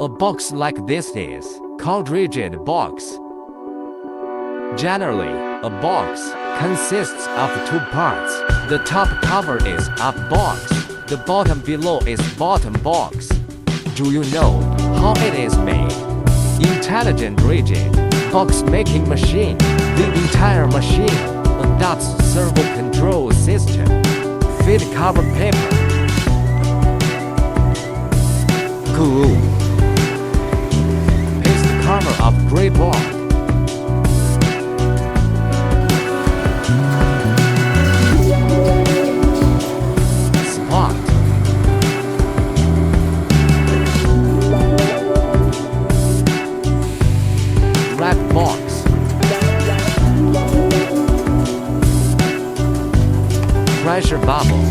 A box like this is called rigid box. Generally, a box consists of two parts. The top cover is up box. The bottom below is bottom box. Do you know how it is made? Intelligent rigid box making machine. The entire machine adopts servo control system. Feed cover paper. Glue. Paste cover of gray board. Spot. Wrap box. Pressure bubble.